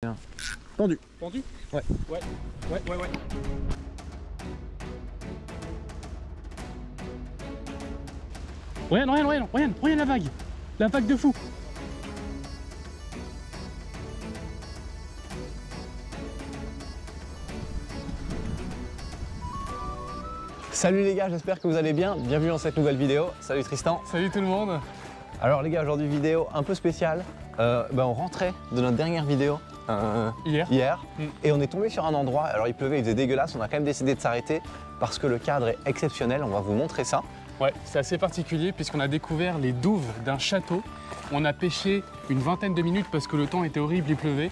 Bien. Pendu. Pendu? Ouais. Ouais. Regarde la vague. La vague de fou. Salut les gars, j'espère que vous allez bien. Bienvenue dans cette nouvelle vidéo. Salut Tristan. Salut tout le monde. Alors les gars, aujourd'hui vidéo un peu spéciale. On rentrait de notre dernière vidéo hier et on est tombé sur un endroit. Alors il pleuvait, il faisait dégueulasse. On a quand même décidé de s'arrêter parce que le cadre est exceptionnel. On va vous montrer ça. Ouais, c'est assez particulier puisqu'on a découvert les douves d'un château. On a pêché une vingtaine de minutes parce que le temps était horrible, il pleuvait.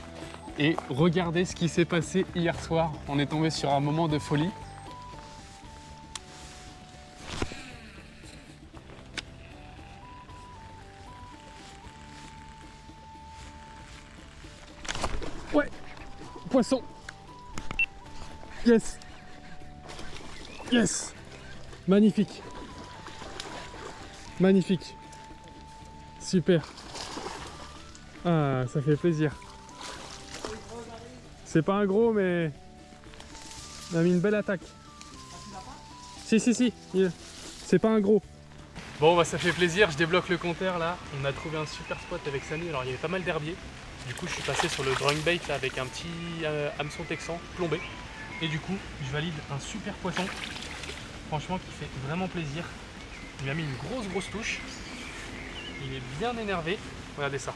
Et regardez ce qui s'est passé hier soir. On est tombé sur un moment de folie. Ouais, poisson. Yes. Yes. Magnifique. Magnifique. Super. Ah, ça fait plaisir. C'est pas un gros, mais on a mis une belle attaque. Si. C'est pas un gros. Bon, bah ça fait plaisir. Je débloque le compteur là. On a trouvé un super spot avec Samy. Alors il y avait pas mal d'herbiers. Du coup, je suis passé sur le drawing bait là, avec un petit hameçon texan plombé. Et du coup, je valide un super poisson. Franchement, qui fait vraiment plaisir. Il m'a mis une grosse touche. Il est bien énervé. Regardez ça.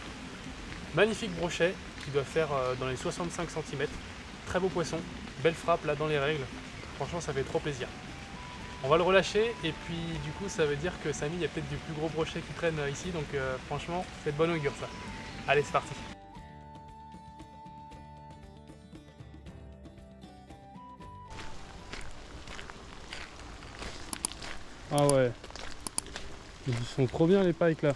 Magnifique brochet qui doit faire dans les 65 cm. Très beau poisson. Belle frappe là dans les règles. Franchement, ça fait trop plaisir. On va le relâcher et puis du coup, ça veut dire que Samy, il y a peut-être du plus gros brochet qui traîne ici. Donc franchement, c'est de bonne augure ça. Allez, c'est parti. Ah ouais, ils sont trop bien les pikes là.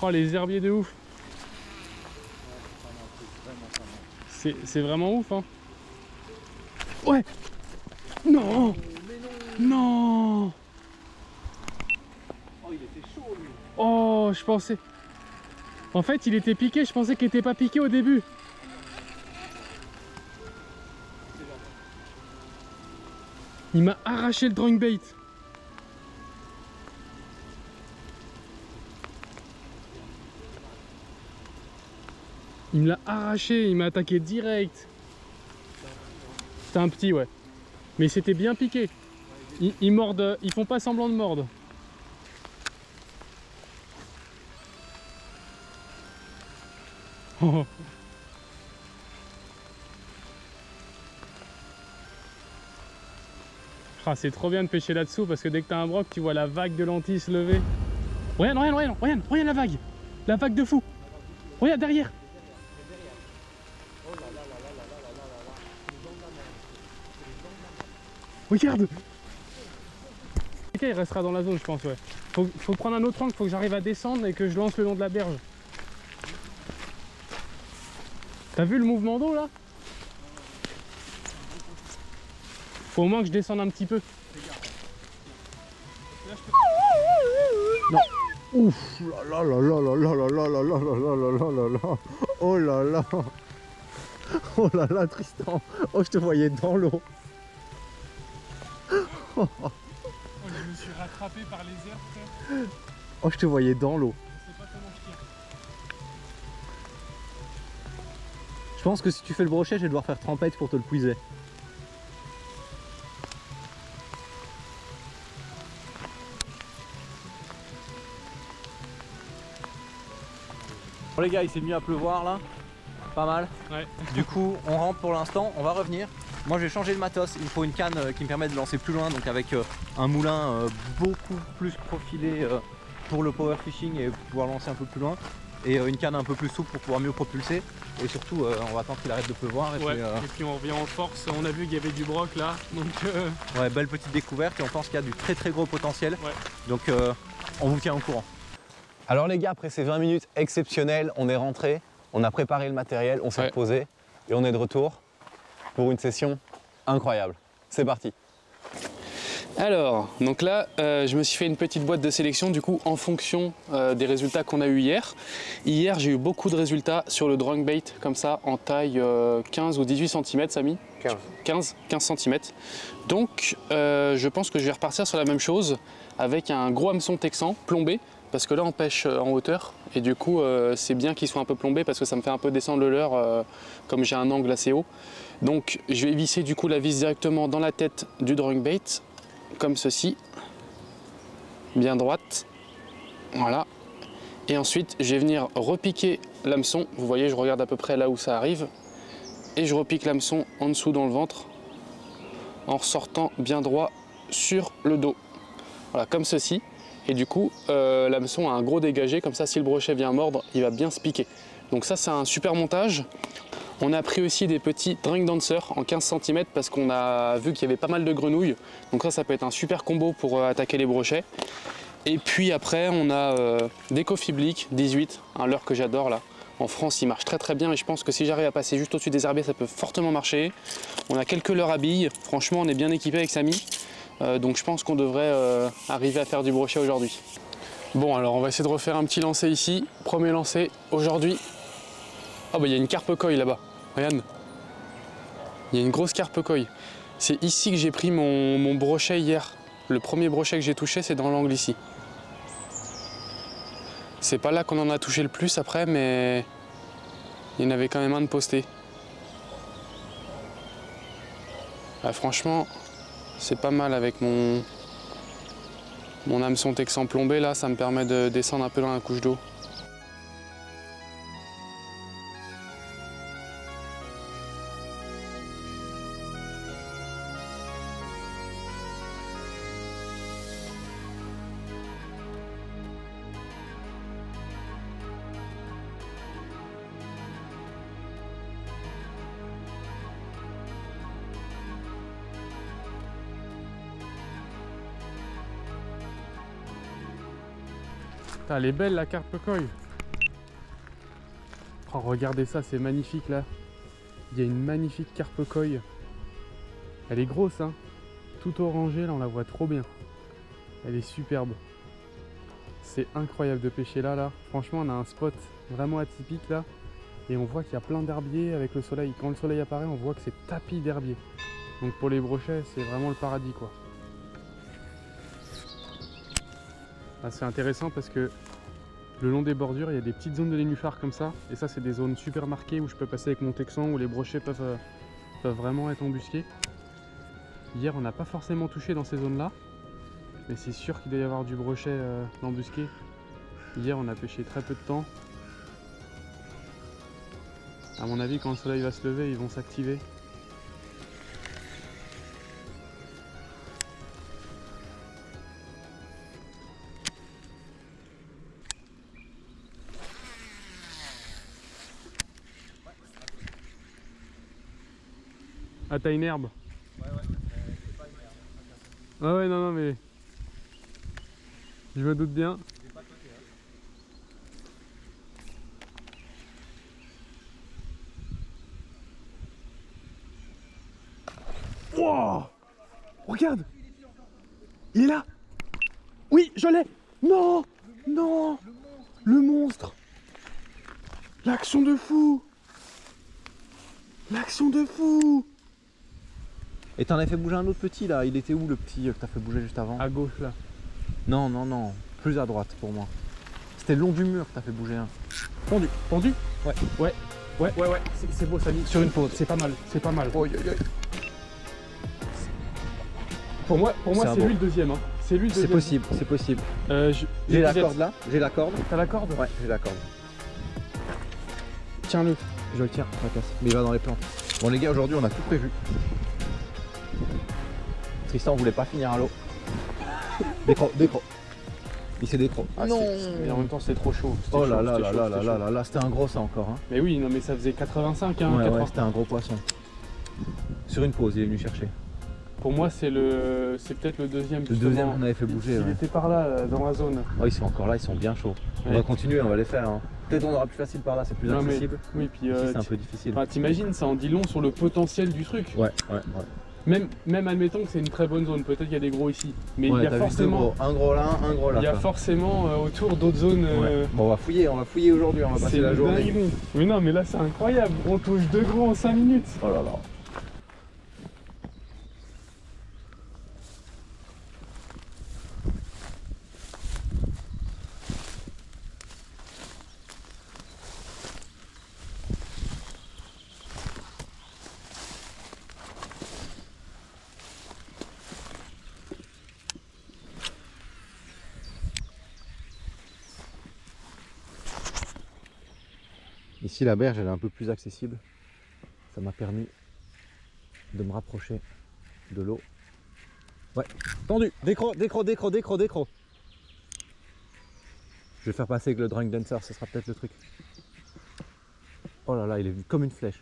Oh les herbiers de ouf. C'est vraiment ouf hein. Ouais. Non. Non. Oh, il était chaud lui. Oh, je pensais. En fait, il était piqué, je pensais qu'il était pas piqué au début. Il m'a arraché le drawing bait. Il me l'a arraché, il m'a attaqué direct. C'était un petit, ouais. Mais c'était bien piqué. Ils mordent, ils font pas semblant de mordre. Oh. Ah, c'est trop bien de pêcher là-dessous parce que dès que tu as un broc, tu vois la vague de lentilles se lever. Regarde la vague. La vague de fou. Regarde derrière. Regarde. Ok, il restera dans la zone, je pense, ouais. Faut prendre un autre angle, faut que j'arrive à descendre et que je lance le long de la berge. T'as vu le mouvement d'eau là? Faut au moins que je descende un petit peu. Non. Ouf là là là là là là là là là là là là là là. Oh là là. Oh là là Tristan. Oh, je te voyais dans l'eau. Oh, je me suis rattrapé par les herbes, frère. Oh, je te voyais dans l'eau. Je sais pas comment je tire. Je pense que si tu fais le brochet, je vais devoir faire trempette pour te le puiser. Bon les gars, il s'est mis à pleuvoir là. Pas mal. Ouais. Du coup, on rentre pour l'instant, on va revenir. Moi j'ai changé de matos, il me faut une canne qui me permet de lancer plus loin, donc avec un moulin beaucoup plus profilé pour le power fishing et pouvoir lancer un peu plus loin. Et une canne un peu plus souple pour pouvoir mieux propulser. Et surtout, on va attendre qu'il arrête de pleuvoir. Et, ouais, et puis on revient en force. On a vu qu'il y avait du broc là. Donc ouais, belle petite découverte et on pense qu'il y a du très gros potentiel. Ouais. Donc on vous tient au courant. Alors les gars, après ces 20 minutes exceptionnelles, on est rentré, on a préparé le matériel, on s'est reposé et on est de retour pour une session incroyable. C'est parti. Alors, donc là, je me suis fait une petite boîte de sélection du coup en fonction des résultats qu'on a eu hier. Hier, j'ai eu beaucoup de résultats sur le drunk bait comme ça en taille 15 ou 18 cm, Samy. 15 cm. Donc, je pense que je vais repartir sur la même chose avec un gros hameçon texan plombé. Parce que là on pêche en hauteur et du coup c'est bien qu'il soit un peu plombé parce que ça me fait un peu descendre le leurre comme j'ai un angle assez haut. Donc je vais visser du coup la vis directement dans la tête du drunk bait comme ceci, bien droite, voilà. Et ensuite je vais venir repiquer l'hameçon, vous voyez je regarde à peu près là où ça arrive et je repique l'hameçon en dessous dans le ventre en ressortant bien droit sur le dos, voilà comme ceci. Et du coup, l'hameçon a un gros dégagé, comme ça si le brochet vient mordre, il va bien se piquer. Donc ça c'est un super montage. On a pris aussi des petits drink dancers en 15 cm parce qu'on a vu qu'il y avait pas mal de grenouilles. Donc ça peut être un super combo pour attaquer les brochets. Et puis après on a des Coffee Blick 18, un leurre que j'adore là. En France il marche très bien et je pense que si j'arrive à passer juste au-dessus des herbiers ça peut fortement marcher. On a quelques leurres à billes, franchement on est bien équipé avec Samy. Donc je pense qu'on devrait arriver à faire du brochet aujourd'hui. Bon alors on va essayer de refaire un petit lancer ici. Premier lancer aujourd'hui. Ah bah il y a une carpe koi là-bas, regarde. Il y a une grosse carpe koi. C'est ici que j'ai pris mon brochet hier. Le premier brochet que j'ai touché c'est dans l'angle ici. C'est pas là qu'on en a touché le plus après mais il y en avait quand même un de posté. Ah, franchement c'est pas mal avec mon hameçon texan plombé là, ça me permet de descendre un peu dans la couche d'eau. Elle est belle la carpe koi. Oh, regardez ça, c'est magnifique là. Il y a une magnifique carpe koi. Elle est grosse hein. Tout orangée là, on la voit trop bien. Elle est superbe. C'est incroyable de pêcher là. Franchement on a un spot vraiment atypique là. Et on voit qu'il y a plein d'herbiers avec le soleil. Quand le soleil apparaît on voit que c'est tapis d'herbiers. Donc pour les brochets c'est vraiment le paradis quoi. Ah, c'est intéressant parce que le long des bordures il y a des petites zones de nénuphars comme ça et ça c'est des zones super marquées où je peux passer avec mon texan où les brochets peuvent vraiment être embusqués. Hier on n'a pas forcément touché dans ces zones là mais c'est sûr qu'il doit y avoir du brochet d'embusqué. Hier on a pêché très peu de temps. À mon avis quand le soleil va se lever ils vont s'activer. Ah t'as une herbe? Ouais c'est pas une herbe. Ah ouais non mais je me doute bien. Wow, regarde, il est là. Oui je l'ai. Non, non, le monstre. L'action de fou. L'action de fou. Et t'en as fait bouger un autre petit là, il était où le petit que t'as fait bouger juste avant? À gauche là. Non, non, non, plus à droite pour moi. C'était le long du mur que t'as fait bouger un. Pendu. Pendu? Ouais. Ouais. Ouais, ouais, ouais, c'est beau ça dit. Sur une pause. C'est pas mal, c'est pas mal. Oh, oh, oh. Pour moi c'est lui le deuxième. Hein. C'est lui le deuxième. C'est possible, c'est possible. J'ai la corde là, j'ai la corde. T'as la corde? Ouais, j'ai la corde. Tiens-le. Je le tiens, ça casse. Mais il va dans les plantes. Bon les gars, aujourd'hui on a tout prévu. Tristan voulait pas finir à l'eau. Décro, décro. Il s'est décro. Ah, non. Mais en même temps c'est trop chaud. Oh là là là là là là là là, c'était un gros ça encore. Hein. Mais oui, non mais ça faisait 85 hein. Ouais, ouais, c'était un gros poisson. Sur une pause, il est venu chercher. Pour moi c'est peut-être le deuxième. Le deuxième qu'on avait fait bouger. Il était par là dans la zone. Oh ils sont encore là, ils sont bien chauds. Ouais. On va continuer, on va les faire. Hein. Peut-être on aura plus facile par là, c'est plus accessible. Mais, oui, puis c'est un peu difficile. T'imagines, ça en dit long sur le potentiel du truc. Ouais, ouais, ouais. Même admettons que c'est une très bonne zone, peut-être qu'il y a des gros ici. Mais Ouais, il y a forcément. Un gros là, un gros là. Il y a forcément autour d'autres zones. Ouais. Bon, on va fouiller aujourd'hui, on va passer la journée. Dinguerie. Mais non, mais là c'est incroyable, on touche 2 gros en 5 minutes. Oh là là. Ici la berge elle est un peu plus accessible, ça m'a permis de me rapprocher de l'eau. Ouais, tendu, décro. Je vais faire passer avec le drunk dancer, ce sera peut-être le truc. Oh là là, il est venu comme une flèche.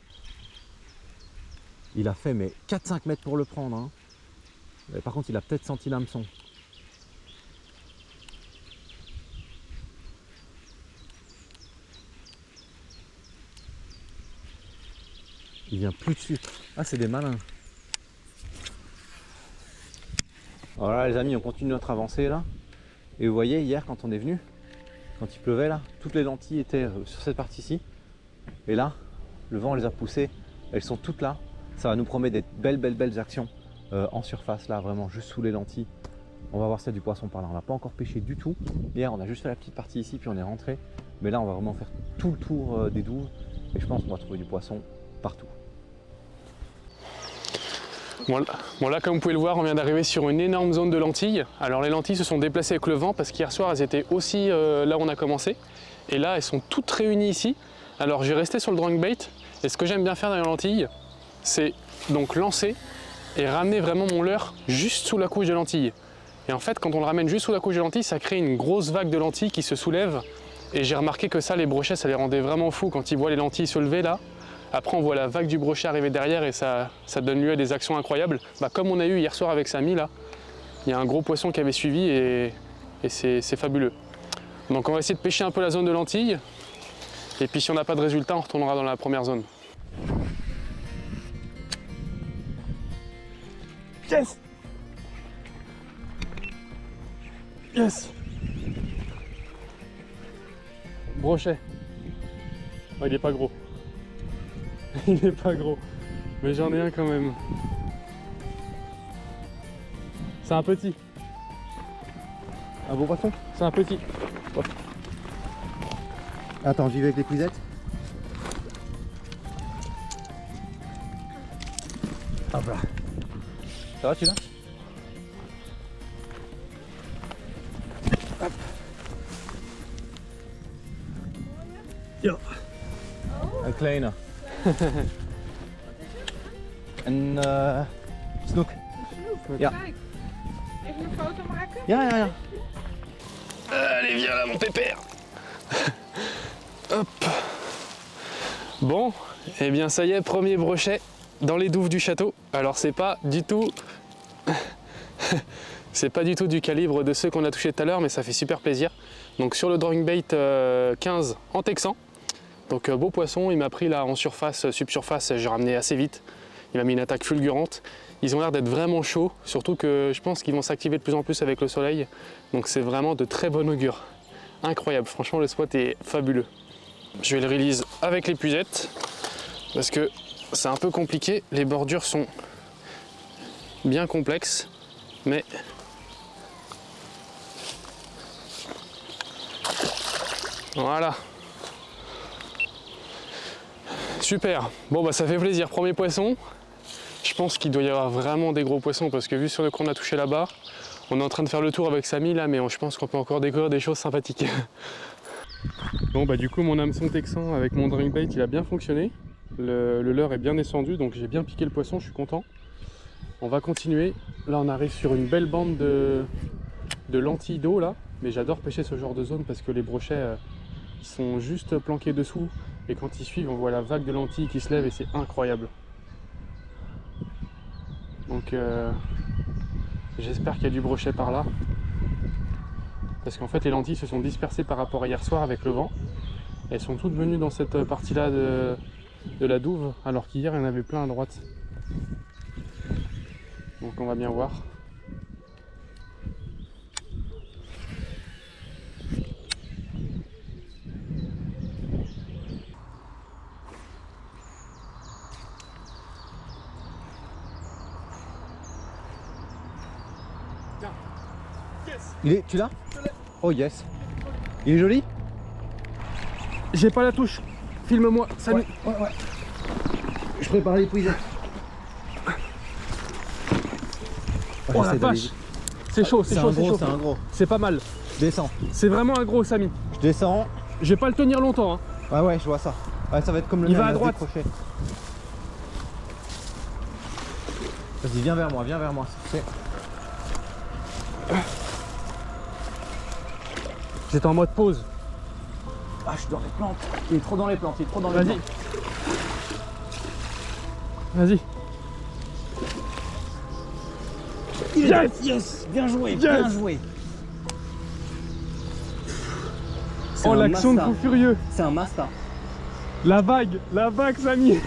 Il a fait mais 4-5 mètres pour le prendre. Hein. Mais par contre il a peut-être senti l'hameçon. Il vient plus dessus. Ah, c'est des malins. Voilà les amis, on continue notre avancée là. Et vous voyez, hier quand on est venu, quand il pleuvait là, toutes les lentilles étaient sur cette partie-ci. Et là, le vent les a poussées. Elles sont toutes là. Ça va nous promettre des belles actions en surface là, vraiment juste sous les lentilles. On va voir s'il y a du poisson par là. On n'a pas encore pêché du tout. Hier, on a juste fait la petite partie ici, puis on est rentré. Mais là, on va vraiment faire tout le tour des douves. Et je pense qu'on va trouver du poisson partout. Bon là, comme vous pouvez le voir, on vient d'arriver sur une énorme zone de lentilles. Alors les lentilles se sont déplacées avec le vent parce qu'hier soir elles étaient aussi là où on a commencé. Et là elles sont toutes réunies ici. Alors j'ai resté sur le drunk bait et ce que j'aime bien faire dans les lentilles, c'est donc lancer et ramener vraiment mon leurre juste sous la couche de lentilles. Et en fait quand on le ramène juste sous la couche de lentilles, ça crée une grosse vague de lentilles qui se soulève. Et j'ai remarqué que ça, les brochets, ça les rendait vraiment fous quand ils voient les lentilles se lever là. Après on voit la vague du brochet arriver derrière et ça donne lieu à des actions incroyables. Bah, comme on a eu hier soir avec Samy là, il y a un gros poisson qui avait suivi et c'est fabuleux. Donc on va essayer de pêcher un peu la zone de lentilles et puis si on n'a pas de résultat on retournera dans la première zone. Yes! Yes! Brochet. Oh, il est pas gros. Il est pas gros, mais j'en ai un quand même. C'est un petit. Un beau poisson? C'est un petit. Ouais. Attends, j'y vais avec les cuisettes. Hop là. Ça va celui-là? Hop. Yo. Een kleine. En snoek. Ja. Kijk, even een foto maken? Ja. Allez, viens là, mon pépère. Hop. Bon, et bien ça y est, premier brochet dans les douves du château. Alors c'est pas du tout... c'est pas du tout du calibre de ceux qu'on a touchés tout à l'heure, mais ça fait super plaisir. Donc sur le drawing bait 15 en texan. Donc beau poisson, il m'a pris là en surface, subsurface, j'ai ramené assez vite. Il m'a mis une attaque fulgurante. Ils ont l'air d'être vraiment chauds, surtout que je pense qu'ils vont s'activer de plus en plus avec le soleil. Donc c'est vraiment de très bon augure. Incroyable, franchement le spot est fabuleux. Je vais le release avec l'épuisette parce que c'est un peu compliqué. Les bordures sont bien complexes, mais voilà. Super, bon bah ça fait plaisir, premier poisson. Je pense qu'il doit y avoir vraiment des gros poissons parce que vu sur le qu'on a touché là-bas, on est en train de faire le tour avec Samy là, mais je pense qu'on peut encore découvrir des choses sympathiques. Bon bah du coup mon hameçon texan avec mon drink bait il a bien fonctionné. Le leurre est bien descendu donc j'ai bien piqué le poisson, je suis content. On va continuer. Là on arrive sur une belle bande de lentilles d'eau là, mais j'adore pêcher ce genre de zone parce que les brochets ils sont juste planqués dessous. Et quand ils suivent, on voit la vague de lentilles qui se lève et c'est incroyable. Donc j'espère qu'il y a du brochet par là. Parce qu'en fait les lentilles se sont dispersées par rapport à hier soir avec le vent. Elles sont toutes venues dans cette partie-là de la douve, alors qu'hier il y en avait plein à droite. Donc on va bien voir. Tu l'as? Oh yes. Il est joli? J'ai pas la touche. Filme-moi, Samy. Ouais. Je prépare les pouillettes. Oh la vache. C'est chaud, c'est chaud, c'est chaud. C'est un gros. C'est pas mal. Je descends. C'est vraiment un gros, Samy. Je descends. Je vais pas le tenir longtemps. Hein. Ouais, je vois ça. Ouais, ça va être comme le Il mien, va à droite. Vas-y, viens vers moi. C'est... J'étais en mode pause. Ah, je suis dans les plantes. Il est trop dans les plantes. Vas-y. Vas-y. Yes. Bien joué. Oh, l'action de fou furieux. C'est un master. La vague, Samy.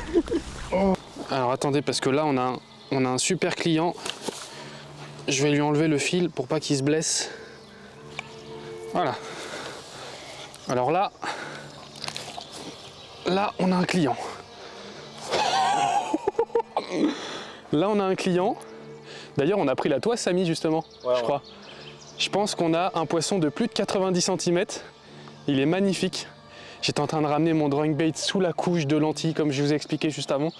Oh. Alors attendez, parce que là on a un super client. Je vais lui enlever le fil pour pas qu'il se blesse. Voilà. Alors là on a un client. Là on a un client. D'ailleurs on a pris la toise, Samy, justement, je crois. Je pense qu'on a un poisson de plus de 90 cm. Il est magnifique. J'étais en train de ramener mon drawing bait sous la couche de lentilles, comme je vous ai expliqué juste avant.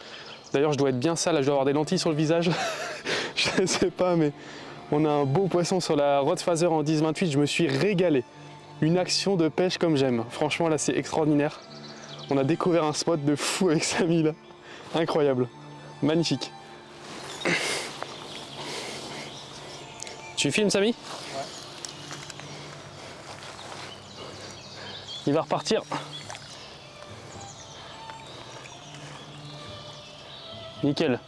D'ailleurs, je dois être bien sale, là, je dois avoir des lentilles sur le visage. Je ne sais pas, mais on a un beau poisson sur la Rod Phaser en 10-28. Je me suis régalé. Une action de pêche comme j'aime. Franchement, là, c'est extraordinaire. On a découvert un spot de fou avec Samy, là. Incroyable. Magnifique. Tu filmes, Samy? Ouais. Il va repartir. Nickel.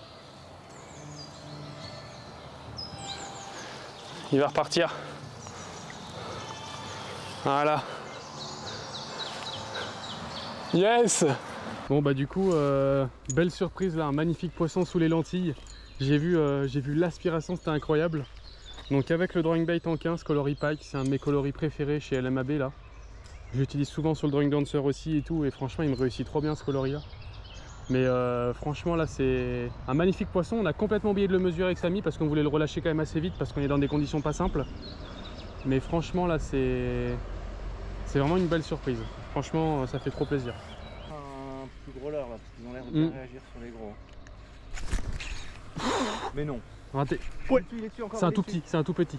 Il va repartir. Voilà. Yes! Bon bah du coup, belle surprise là, un magnifique poisson sous les lentilles. J'ai vu l'aspiration, c'était incroyable. Donc avec le drawing bait en 15, coloris pike, c'est un de mes coloris préférés chez LMAB là. J'utilise souvent sur le drawing dancer aussi et tout, et franchement il me réussit trop bien ce coloris là. Mais franchement là c'est un magnifique poisson. On a complètement oublié de le mesurer avec Samy parce qu'on voulait le relâcher quand même assez vite parce qu'on est dans des conditions pas simples. Mais franchement là c'est vraiment une belle surprise. Franchement ça fait trop plaisir. Un plus gros leurre là parce qu'ils ont l'air de bien réagir sur les gros. Mais non. Raté. Ouais. C'est un tout petit, c'est un tout petit.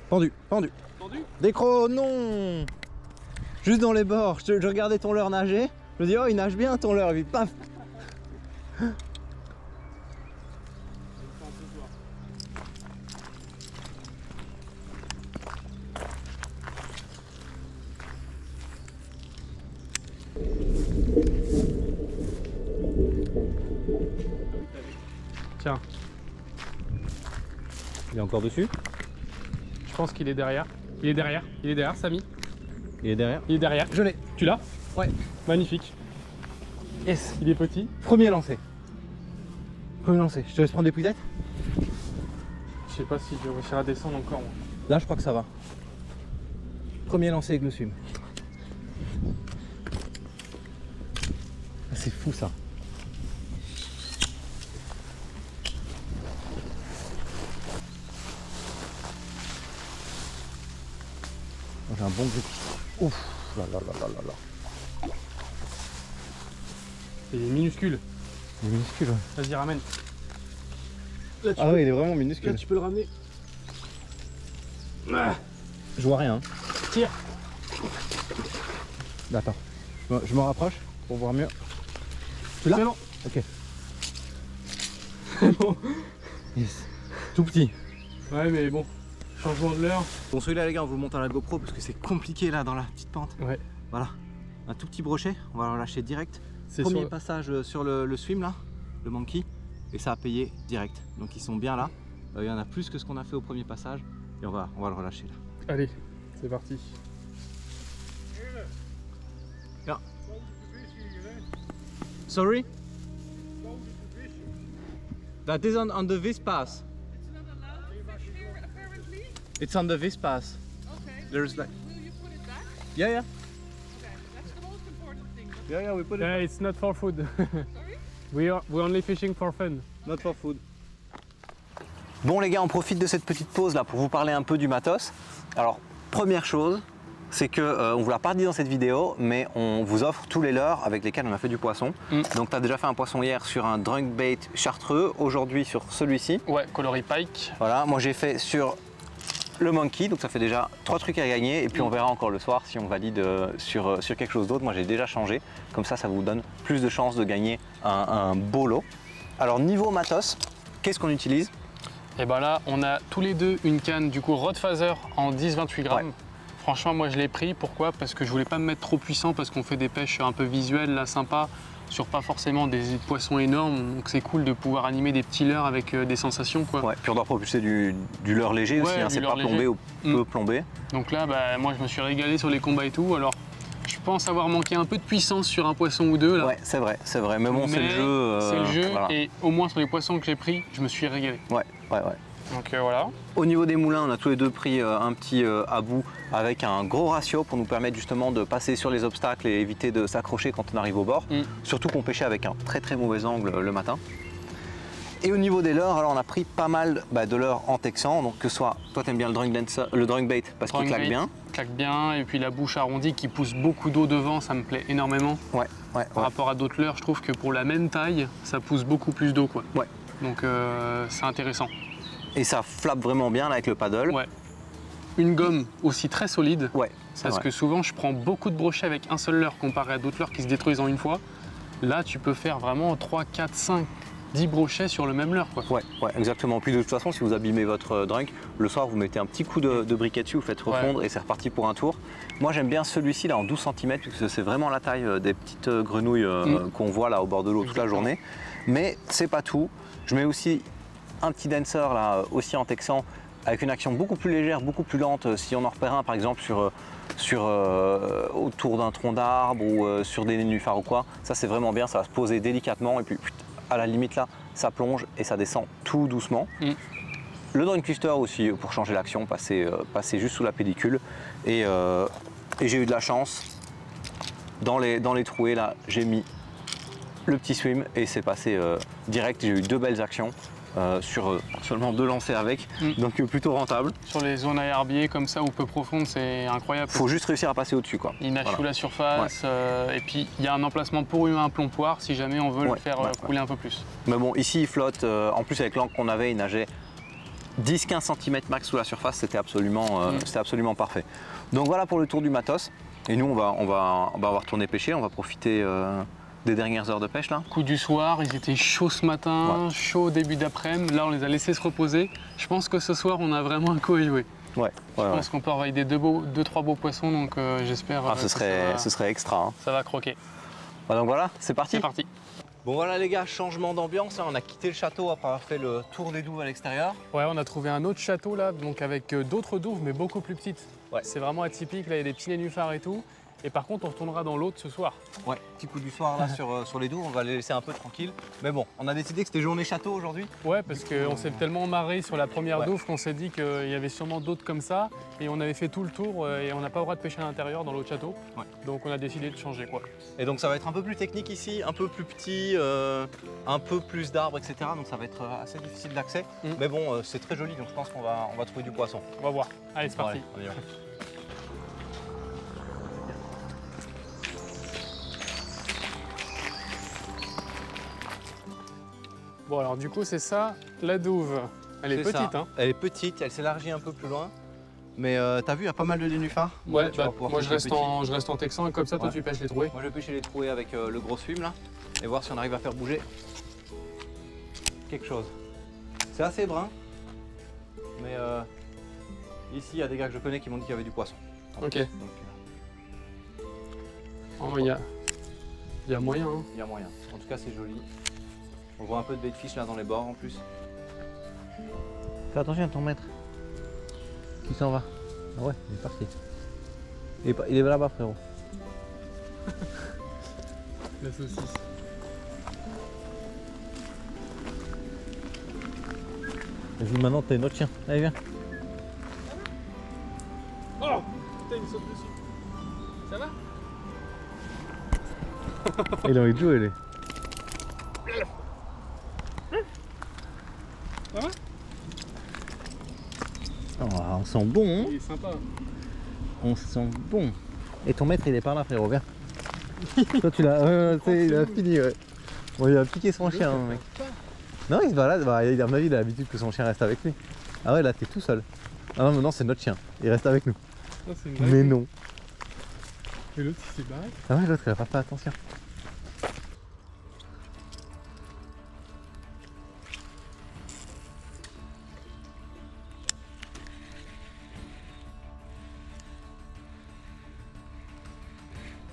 Pendu. Tendu? Décro, non. Juste dans les bords. Je regardais ton leurre nager. Je me dis, oh, il nage bien ton leurre. Et puis paf. Tiens. Il est encore dessus? Je pense qu'il est derrière. Il est derrière, Samy. Il est derrière. Il est derrière. Je l'ai. Tu l'as? Ouais. Magnifique. Yes. Il est petit. Premier lancé. Je te laisse prendre des pouillettes? Je sais pas si je vais réussir à descendre encore. Moi. Là, je crois que ça va. Premier lancé avec le swim. Ah, c'est fou ça. J'ai un bon grip. Ouf, là. Il est minuscule. Il est minuscule, ouais. Vas-y, ramène. Là, Ah oui, il est vraiment minuscule. Là, tu peux le ramener. Je vois rien. Tire. Attends. Je me rapproche pour voir mieux. Tu l'as? C'est bon. Ok. Bon. Yes. Tout petit. Ouais, mais bon. Changement de l'heure. Bon, celui-là, les gars, on vous le monte à la GoPro parce que c'est compliqué là dans la petite pente. Ouais. Voilà. Un tout petit brochet. On va le relâcher direct. Premier passage sur le swim là, le monkey. Et ça a payé direct. Donc ils sont bien là. Il y en a plus que ce qu'on a fait au premier passage et on va le relâcher là. Allez, c'est parti. Yeah. Sorry? That is on the Vispas. It's not allowed to fish here, apparently. It's on the Vispas. Okay. There's like... Will you put it back? Yeah, yeah. Okay, that's the most important thing. But Yeah, yeah, we put it... Yeah, it's not for food. sorry? We're only fishing for fun. Not for food. Bon les gars, on profite de cette petite pause là pour vous parler un peu du matos. Alors, première chose, c'est que on vous l'a pas dit dans cette vidéo, mais on vous offre tous les leurres avec lesquels on a fait du poisson. Donc tu as déjà fait un poisson hier sur un drunk bait chartreux, aujourd'hui sur celui-ci. Ouais, coloris pike. Voilà, moi j'ai fait sur le monkey, donc ça fait déjà 3 trucs à gagner et puis on verra encore le soir si on valide sur quelque chose d'autre. Moi j'ai déjà changé, comme ça vous donne plus de chances de gagner un beau lot. Alors niveau matos, qu'est-ce qu'on utilise? Et ben là, on a tous les deux une canne du coup Rod Phaser en 10-28 grammes. Ouais. Franchement, moi je l'ai pris. Pourquoi? Parce que je voulais pas me mettre trop puissant parce qu'on fait des pêches un peu visuelles, là, sympa, sur pas forcément des poissons énormes. Donc c'est cool de pouvoir animer des petits leurres avec des sensations, quoi. Ouais, puis on doit propulser du leurre léger aussi, hein, du c'est leurre pas plombé léger. ou peu plombé. Donc là, bah, moi je me suis régalé sur les combats et tout. Alors, je pense avoir manqué un peu de puissance sur un poisson ou deux là. Ouais, c'est vrai, mais bon, c'est le jeu. C'est le jeu, voilà. et au moins sur les poissons que j'ai pris, je me suis régalé. Ouais. Donc voilà. Au niveau des moulins, on a tous les deux pris un petit à bout avec un gros ratio pour nous permettre justement de passer sur les obstacles et éviter de s'accrocher quand on arrive au bord. Surtout qu'on pêchait avec un très mauvais angle le matin. Et au niveau des leurres, alors on a pris pas mal de leurres en texan, donc que ce soit, toi t'aimes bien le drunk bait parce qu'il claque bien. Claque bien, et puis la bouche arrondie qui pousse beaucoup d'eau devant, ça me plaît énormément. Ouais. Par rapport à d'autres leurres, je trouve que pour la même taille, ça pousse beaucoup plus d'eau, quoi. Ouais. Donc c'est intéressant. Et ça flappe vraiment bien là, avec le paddle. Ouais. Une gomme aussi très solide. Ouais. Parce que souvent je prends beaucoup de brochets avec un seul leurre comparé à d'autres leurres qui se détruisent en une fois. Là tu peux faire vraiment 3, 4, 5, 10 brochets sur le même leurre, quoi. Ouais, exactement. Puis de toute façon, si vous abîmez votre drunk, le soir vous mettez un petit coup de briquet dessus, vous faites refondre et c'est reparti pour un tour. Moi j'aime bien celui-ci là en 12 cm parce que c'est vraiment la taille des petites grenouilles qu'on voit là au bord de l'eau toute la journée. Mais c'est pas tout. Je mets aussi un petit dancer là aussi en texan avec une action beaucoup plus légère, beaucoup plus lente. Si on en repère un par exemple autour d'un tronc d'arbre ou sur des nénuphars ou quoi, ça c'est vraiment bien, ça va se poser délicatement et puis à la limite là ça plonge et ça descend tout doucement. Le drone twister aussi pour changer l'action, passer juste sous la pellicule et j'ai eu de la chance dans les trouées là, j'ai mis le petit swim et c'est passé direct. J'ai eu 2 belles actions sur seulement 2 lancers avec, donc plutôt rentable. Sur les zones à herbier comme ça ou peu profondes, c'est incroyable. Faut juste réussir à passer au-dessus, quoi. Il nage sous la surface et puis il y a un emplacement pour un plomboir si jamais on veut le faire couler un peu plus. Mais bon, ici il flotte, en plus avec l'angle qu'on avait, il nageait 10-15 cm max sous la surface, c'était absolument parfait. Donc voilà pour le tour du matos. Et nous on va retourner pêcher, on va profiter des dernières heures de pêche là. Coup du soir, ils étaient chauds ce matin, chauds au début d'après-midi. Là, on les a laissés se reposer. Je pense que ce soir, on a vraiment un coup à jouer. Je pense qu'on peut envalider 2-3 beaux poissons, donc j'espère. Ce serait extra. Hein. Ça va croquer. Donc voilà, c'est parti. C'est parti. Bon voilà les gars, changement d'ambiance. On a quitté le château après avoir fait le tour des douves à l'extérieur. Ouais, on a trouvé un autre château là, donc avec d'autres douves, mais beaucoup plus petites. Ouais. C'est vraiment atypique. Là, il y a des petits nénuphars et tout. Et par contre, on retournera dans l'autre ce soir. Ouais, petit coup du soir là sur les douves, on va les laisser un peu tranquilles. Mais bon, on a décidé que c'était journée château aujourd'hui. Ouais, parce qu'on s'est tellement marré sur la première douve qu'on s'est dit qu'il y avait sûrement d'autres comme ça. Et on avait fait tout le tour et on n'a pas le droit de pêcher à l'intérieur dans l'autre château. Ouais. Donc on a décidé de changer, quoi. Et donc ça va être un peu plus technique ici, un peu plus petit, un peu plus d'arbres, etc. Donc ça va être assez difficile d'accès. Mais bon, c'est très joli, donc je pense qu'on va trouver du poisson. On va voir. Allez, c'est parti. Allez, on y va. Bon alors du coup c'est ça, la douve. Elle est petite, hein. Elle est petite, elle s'élargit un peu plus loin. Mais t'as vu, il y a pas mal de nénuphars. Ouais, moi je reste en texan et comme ça toi tu pêches les trouées. Moi je vais pêcher les trouées avec le gros swim là et voir si on arrive à faire bouger quelque chose. C'est assez brun, mais ici il y a des gars que je connais qui m'ont dit qu'il y avait du poisson. Ok. Oh, il y a moyen. Hein. Il y a moyen. En tout cas c'est joli. On voit un peu de bait de fish là dans les bords en plus. Fais attention à ton maître. Qui s'en va. Ah ouais, il est parti. Il est là-bas, frérot. La saucisse. Vas-y, maintenant t'as notre chien. Allez, viens. Oh putain, il saute dessus. Ça va? Il a envie de jouer, lui. Ça va? Oh, on sent bon, hein. Il est sympa. On sent bon. Et ton maître, il est par là, frérot, viens. Toi, tu l'as. Il a fini, ouais. Bon, il a piqué son chien, hein, mec. Non, il se balade. Bah, à mon avis, il a l'habitude que son chien reste avec lui. Ah ouais, là, t'es tout seul. Ah non, mais non, c'est notre chien. Il reste avec nous. Non, c'est une Mais blague. non. Et l'autre, il s'est barré. Ah ouais, l'autre, il a pas fait attention.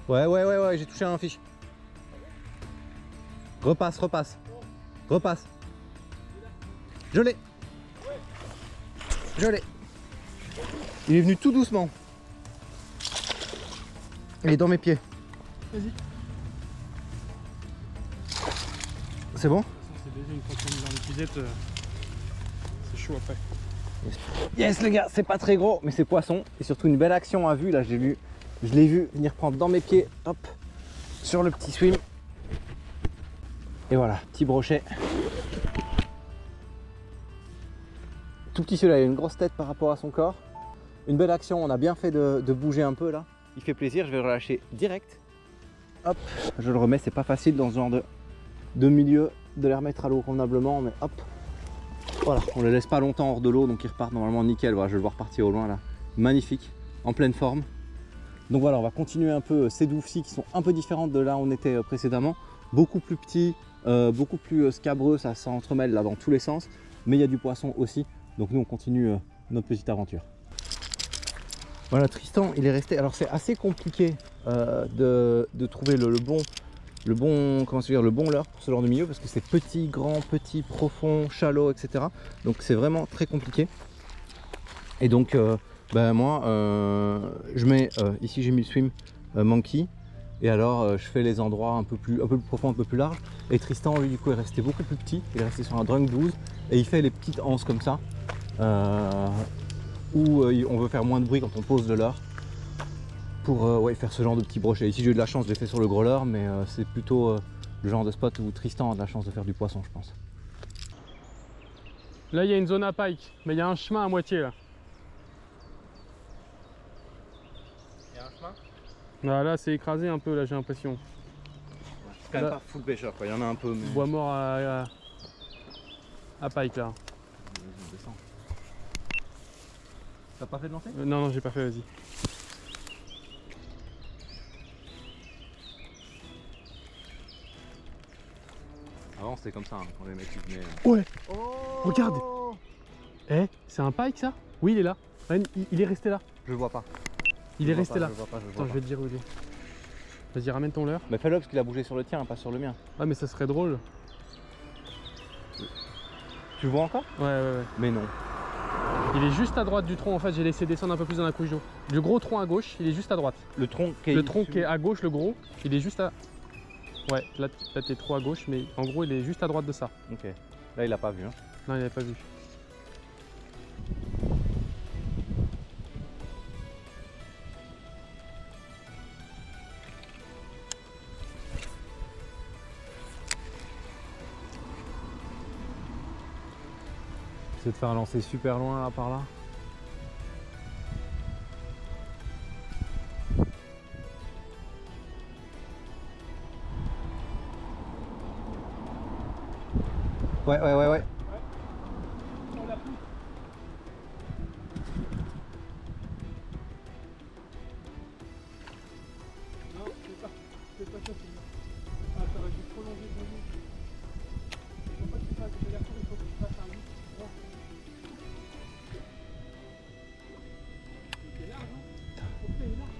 Ouais, j'ai touché un fiche. Repasse. Repasse. Je l'ai. Je l'ai. Il est venu tout doucement. Il est dans mes pieds. Vas-y. C'est bon? C'est déjà une fois qu'on est dans l'épisode, c'est chaud après. Yes les gars, c'est pas très gros, mais c'est poisson. Et surtout une belle action à vue. Là, je l'ai vu venir prendre dans mes pieds. Hop, sur le petit swim. Et voilà, petit brochet. Tout petit celui-là, il a une grosse tête par rapport à son corps. Une belle action, on a bien fait de bouger un peu là. Il fait plaisir, je vais le relâcher direct. Hop, je le remets, c'est pas facile dans ce genre de milieu de les remettre à l'eau convenablement, mais hop. Voilà, on le laisse pas longtemps hors de l'eau, donc il repart normalement nickel. Voilà, je vais le voir partir au loin là. Magnifique, en pleine forme. Donc voilà, on va continuer un peu ces douves-ci qui sont un peu différentes de là où on était précédemment. Beaucoup plus petits, beaucoup plus scabreux, ça s'entremêle là dans tous les sens. Mais il y a du poisson aussi, donc nous on continue notre petite aventure. Voilà, Tristan, il est resté. Alors c'est assez compliqué de trouver le bon leurre pour ce genre de milieu parce que c'est petit, grand, petit, profond, shallow, etc. Donc c'est vraiment très compliqué. Et donc moi je mets ici j'ai mis le swim monkey et alors je fais les endroits un peu plus profonds, un peu plus larges. Et Tristan lui du coup est resté beaucoup plus petit, il est resté sur un drunk 12 et il fait les petites anses comme ça. Où on veut faire moins de bruit quand on pose de leurre pour faire ce genre de petits brochets. Ici j'ai eu de la chance, je l'ai fait sur le gros leurre, mais c'est plutôt le genre de spot où Tristan a de la chance de faire du poisson, je pense. Là il y a une zone à pike, mais il y a un chemin à moitié là. Il y a un chemin? Là c'est écrasé un peu là, j'ai l'impression. C'est quand même pas full pêcheur quoi, il y en a un peu mais... Bois mort à pike là. T'as pas fait de lancer? Non, j'ai pas fait, vas-y. Avant c'était comme ça, hein, quand les mecs ils venaient... Ouais. Oh, regarde. Eh, c'est un pike ça? Oui, il est là. Il est resté là. Je le vois pas. Il est resté là. Je le vois pas, Attends, je vais te dire où il est. Vas-y, ramène ton leurre. Mais fais-le parce qu'il a bougé sur le tien, pas sur le mien. Ah, mais ça serait drôle. Tu le vois encore? Ouais. Mais non. Il est juste à droite du tronc en fait, j'ai laissé descendre un peu plus dans la couche d'eau. Le gros tronc à gauche, il est juste à droite. Le tronc qui est à gauche, le gros, il est juste à... Ouais, là t'es trop à gauche, mais en gros il est juste à droite de ça. Ok. Là il a pas vu. Hein. Non, il avait pas vu. C'est de faire lancer super loin là par là. Ouais. On l'a pris. Non, c'est pas ça. Ah, t'aurais dû prolonger ton lit. Il faut pas que tu fasses de l'air, il faut que tu fasses un lit droit. Il est large, hein? Ok, il est large.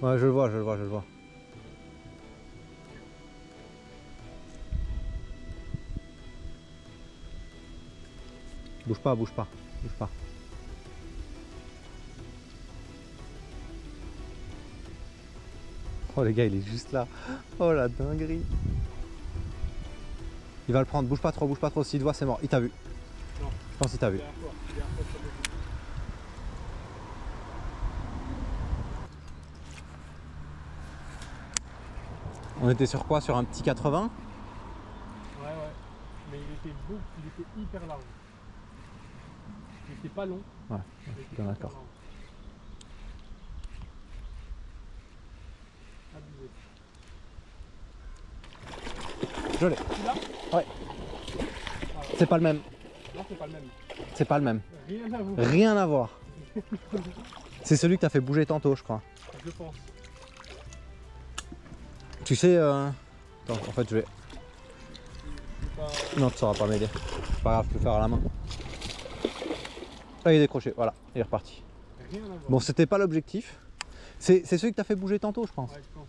Ouais, je le vois. Bouge pas, bouge pas, bouge pas. Oh les gars, il est juste là. Oh la dinguerie. Il va le prendre, bouge pas trop, bouge pas trop. S'il te voit, c'est mort. Il t'a vu. Non. Je pense qu'il t'a vu. On était sur quoi? Sur un petit 80? Ouais, mais il était hyper large. Il était pas long. Ouais, je suis bien d'accord. Je l'ai. Ouais. C'est pas le même. Non, c'est pas le même. C'est pas le même. Rien à voir. Rien à voir. C'est celui que t'as fait bouger tantôt, je crois. Je pense. Tu sais... Attends, en fait, je vais... Non, tu sauras pas m'aider. C'est pas grave, je peux le faire à la main. Ah, il est décroché, voilà, il est reparti. Rien à voir. Bon, c'était pas l'objectif. C'est celui que t'as fait bouger tantôt, je pense. Ouais, je pense.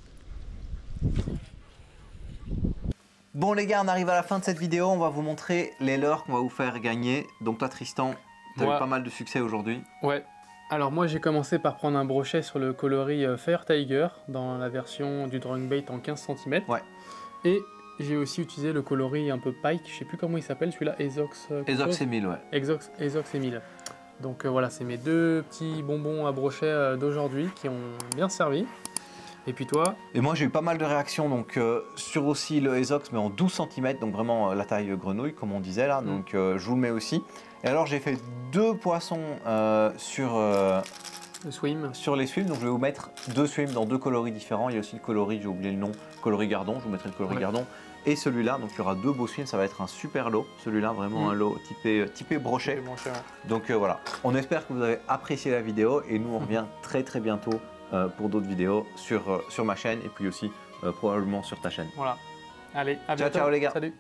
Bon les gars, on arrive à la fin de cette vidéo. On va vous montrer les leurres qu'on va vous faire gagner. Donc toi Tristan, t'as eu pas mal de succès aujourd'hui. Ouais. Alors moi j'ai commencé par prendre un brochet sur le coloris Fire Tiger dans la version du drawing bait en 15 cm. Ouais. Et j'ai aussi utilisé le coloris un peu pike, je sais plus comment il s'appelle celui-là, Ezox. Ezox Emile, ouais. Ezox Emile. Donc voilà, c'est mes deux petits bonbons à brochet d'aujourd'hui qui ont bien servi. Et puis toi? Et moi j'ai eu pas mal de réactions donc sur aussi le Ezox mais en 12 cm, donc vraiment la taille grenouille comme on disait là, donc je vous le mets aussi. Et alors j'ai fait 2 poissons sur le swim. Sur les swims, donc je vais vous mettre 2 swims dans 2 coloris différents. Il y a aussi le coloris, j'ai oublié le nom, coloris gardon, je vous mettrai le coloris gardon. Et celui-là, donc il y aura 2 beaux swims, ça va être un super lot. Celui-là, vraiment un lot typé brochet. Donc voilà, on espère que vous avez apprécié la vidéo et nous on revient très bientôt pour d'autres vidéos sur ma chaîne et puis aussi probablement sur ta chaîne. Voilà. Allez, à ciao, bientôt. ciao les gars. Salut.